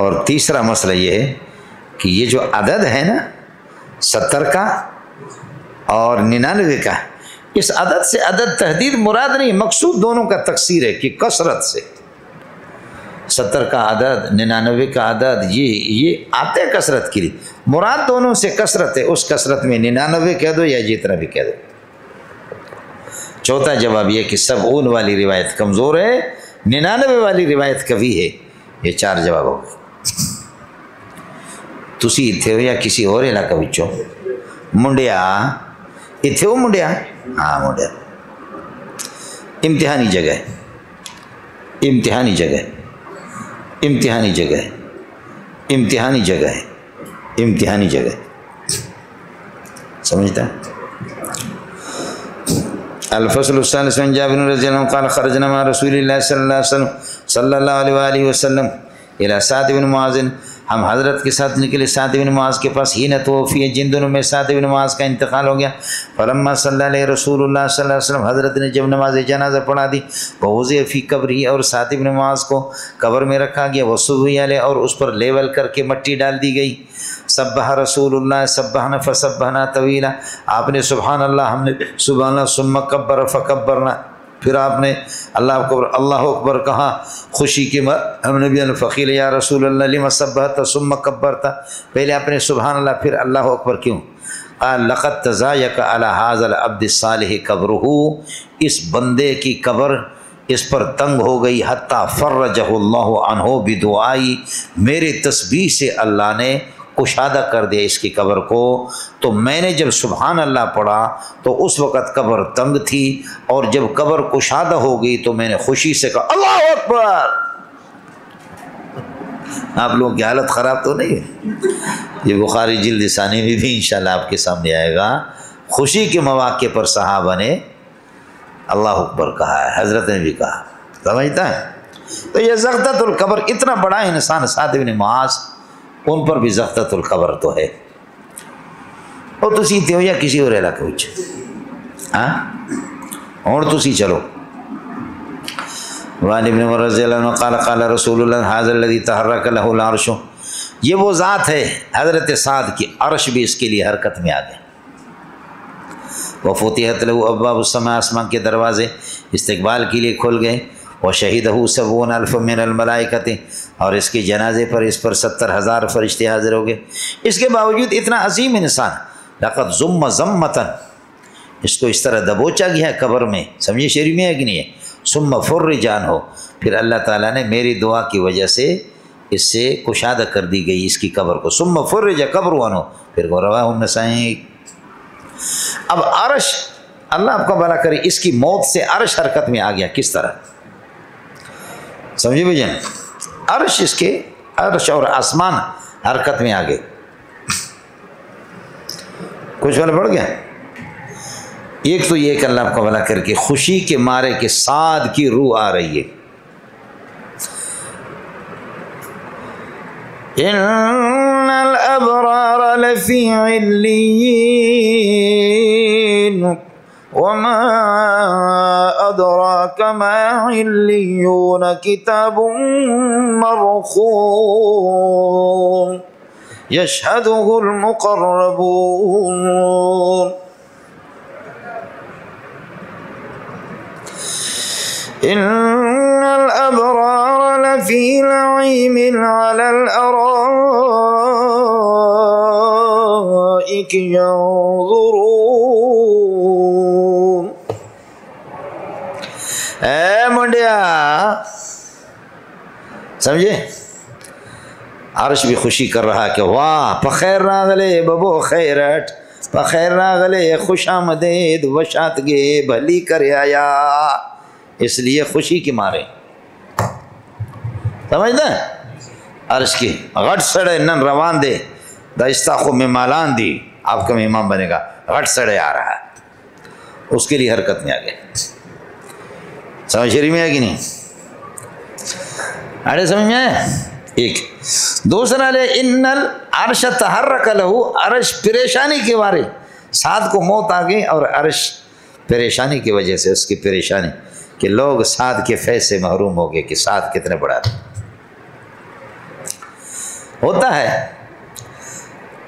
اور تیسرا مسئلہ یہ ہے کہ یہ جو عدد ہے نا 70 کا اور 99 کا، اس عدد سے عدد تحدید مراد نہیں، مقصود دونوں کا تکثیر ہے کہ کثرت سے. 70 کا عدد 99 کا عدد یہ آتے کثرت کے لیے، مراد دونوں سے کثرت ہے. اس کثرت میں 99 کہہ دو یا جتنا بھی کہہ دو. چوتھا جواب یہ کہ 70 والی روایت کمزور ہے، 99 والی روایت کبھی ہے. یہ 4 جواب ہو گئے. تسی اتھے ہو یا کسی اور علاقہ بچوں؟ منڈیا اتھے ہو؟ منڈیا؟ ہاں منڈیا. امتحانی جگہ ہے، امتحانی جگہ ہے، امتحانی جگہ ہے، امتحانی جگہ ہے، امتحانی جگہ ہے. سمجھتا ہے؟ الفصل الثالث عن جابر رضی اللہ عنہ قال خرجنا مع رسول اللہ صلی اللہ علیہ وسلم الى سعد بن معاذ. ہم حضرت کے ساتھ نکلے سعد بن معاذ کے پاس، ہی نہ توفی، جن دنوں میں سعد بن معاذ کا انتقال ہو گیا. فلما صلی علیہ رسول اللہ صلی اللہ علیہ وسلم، حضرت نے جب نماز جنازہ پڑھا دی، ووضع فی قبرہ، اور سعد بن معاذ کو قبر میں رکھا گیا، وصبی علیہ، اور اس پر لیول کر کے مٹی ڈال دی گئی. سبح رسول اللہ سبحنا فسبحنا طویلا، آپ نے سبحان اللہ، ہم نے سبحان اللہ، ثم کبر فکبرنا، پھر آپ نے اللہ اکبر کہا خوشی کی. ہم نے بھی فقیل یا رسول اللہ لما سبحت ثم کبرت، پہلے آپ نے سبحان اللہ پھر اللہ اکبر کیوں؟ قال لقد تضايق على هذا العبد الصالح قبره، اس بندے کی قبر اس پر تنگ ہو گئی، حتی فرجہ اللہ عنہ بدعائی، میرے تسبیح سے اللہ نے کشادہ کر دیا اس کی قبر کو. تو میں نے جب سبحان اللہ پڑھا تو اس وقت قبر تنگ تھی، اور جب قبر کشادہ ہو گئی تو میں نے خوشی سے کہا اللہ اکبر. آپ لوگوں کی حالت خراب تو نہیں ہے؟ یہ بخاری جلد ثانی میں بھی انشاءاللہ آپ کے سامنے آئے گا. خوشی کے مواقع پر صحابہ نے اللہ اکبر کہا ہے، حضرت نے بھی کہا. سمجھتا ہے؟ تو یہ زغطۃ القبر، اتنا بڑا انسان سعد بن معاذ، ان پر بھی زغطۃ القبر تو ہے. اور تسی تے ہو یا کسی اور علاقے وچ؟ ہاں اور تسی چلو. وعن ابن عمر رضی اللہ عنہ قال قال رسول اللہ هذا الذي تحرك له العرش، یہ وہ ذات ہے حضرت سعد کی عرش بھی اس کے لیے حرکت میں آ گئے. وفتحت له ابواب السماء، آسمان کے دروازے استقبال کے لیے کھل گئے. وشہدہ 70,000 من الملائکۃ، اور اس کے جنازے پر اس پر 70,000 فرشتے حاضر ہو گئے. اس کے باوجود اتنا عظیم انسان، لقد ضم ضمۃ، اس کو اس طرح دبوچا گیا ہے قبر میں. سمجھے شعری میں ہے کہ نہیں ہے؟ ثم فرج عنہ، پھر اللہ تعالیٰ نے میری دعا کی وجہ سے اس سے کشادہ کر دی گئی اس کی قبر کو. ثم فرج قبر عنہ، پھر رواہ النسائی. اب عرش، اللہ آپ کو بھلا کرے، اس کی موت سے عرش حرکت میں آ گیا. کس طرح سمجھے بھائی؟ عرش، اس کے عرش اور آسمان حرکت میں آ گئے. کچھ والا پڑ گیا. ایک تو یہ کہ اللہ آپ کو بھلا کر کے خوشی کے مارے کہ سعد کی روح آ رہی ہے. ان الابرار لفی علیین وما ادراک ما علیون کتاب مرقوم یشہدہ المقربون ان الابرار لفی نعیم علی الارائک ینظرون. اے منڈیا سمجھے، عرش بھی خوشی کر رہا کہ واہ پخیر راغلے ببو خیرٹ، پخیر راغلے خوش آمدید وشات گے بھلی کرے آیا. اس لیے خوشی کے مارے سمجھنا عرش کی غٹ سڑے نن روان دے دا استاخو میں مالان دی، آپ کا امام بنے گا. غٹ سڑے آ رہا ہے، اس کے لیے حرکت میں آ گئے. سمجھ شریف میں ہے کہ نہیں؟ اڑے سمجھ میں آئے؟ ایک دوسرا لے ان العرش تحرک لہو، عرش پریشانی کے بارے، سعد کو موت آ گئی اور عرش پریشانی کی وجہ سے، اس کی پریشانی کہ لوگ سعد کے فیض سے محروم ہو گئے کہ سعد کتنے بڑا تھا. ہوتا ہے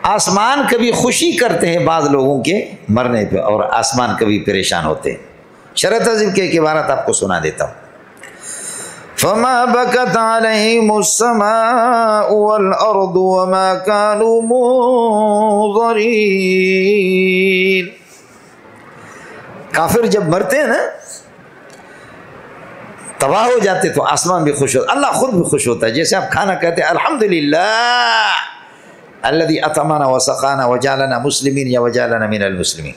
آسمان کبھی خوشی کرتے ہیں بعض لوگوں کے مرنے پہ، اور آسمان کبھی پریشان ہوتے ہیں. شرط عظیم کے ایک عبارت آپ کو سنا دیتا ہوں. فما بكت عليهم السماء والأرض وما كانوا منظرين. کافر جب مرتے ہیں نا، تباہ ہو جاتے، تو آسمان بھی خوش ہوتا، اللہ خود بھی خوش ہوتا ہے. جیسے آپ کھانا کہتے ہیں الحمدللہ الذي اطعمنا وسقانا وجعلنا مسلمین یا وجعلنا من المسلمین.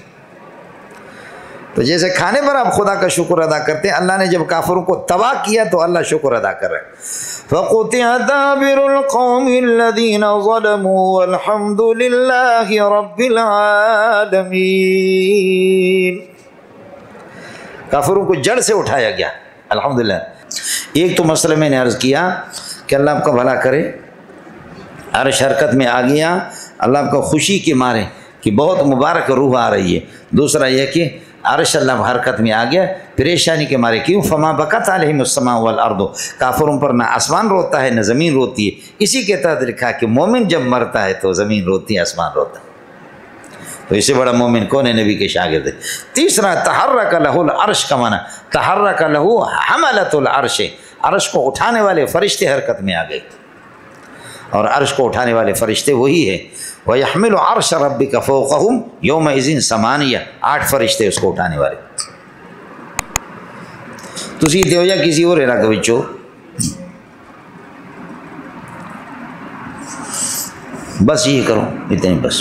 تو جیسے کھانے پر آپ خدا کا شکر ادا کرتے ہیں، اللہ نے جب کافروں کو تباہ کیا تو اللہ شکر ادا کر رہے ہیں. فَقُطِعَ دَابِرُ الْقَوْمِ الَّذِينَ ظَلَمُوا وَالْحَمْدُ لِلَّهِ رَبِّ الْعَالَمِينَ. کافروں کو جڑ سے اٹھایا گیا الحمدللہ. ایک تو مسئلہ میں نے عرض کیا کہ اللہ آپ کا بھلا کرے، عرش حرکت میں آ گیا، اللہ آپ کو خوشی کے مارے کہ بہت مبارک روح آ رہی ہے. دوسرا یہ کہ عرش اللہ حرکت میں آ گیا پریشانی کے مارے. کیوں؟ فما بکت علیہم السماء والارض، کافروں پر نہ آسمان روتا ہے نہ زمین روتی ہے. اسی کے تحت لکھا کہ مومن جب مرتا ہے تو زمین روتی ہے، آسمان روتا ہے. تو اس سے بڑا مومن کون ہے؟ نبی کے شاگرد. تیسرا تحرک لہ العرش کا معنی تحرک لہ حملۃ العرش، عرش کو اٹھانے والے فرشتے حرکت میں آ گئے. اور عرش کو اٹھانے والے فرشتے وہی ہے وَيَحْمِلُ عَرْشَ رَبِّكَ فَوْقَهُمْ يَوْمَئِذٍ ثَمَانِيَةٌ، 8 فرشتے اس کو اٹھانے والے. تسی تے ہو یا کسی اور علاقے وچوں بس یہ کرو اتنے بس.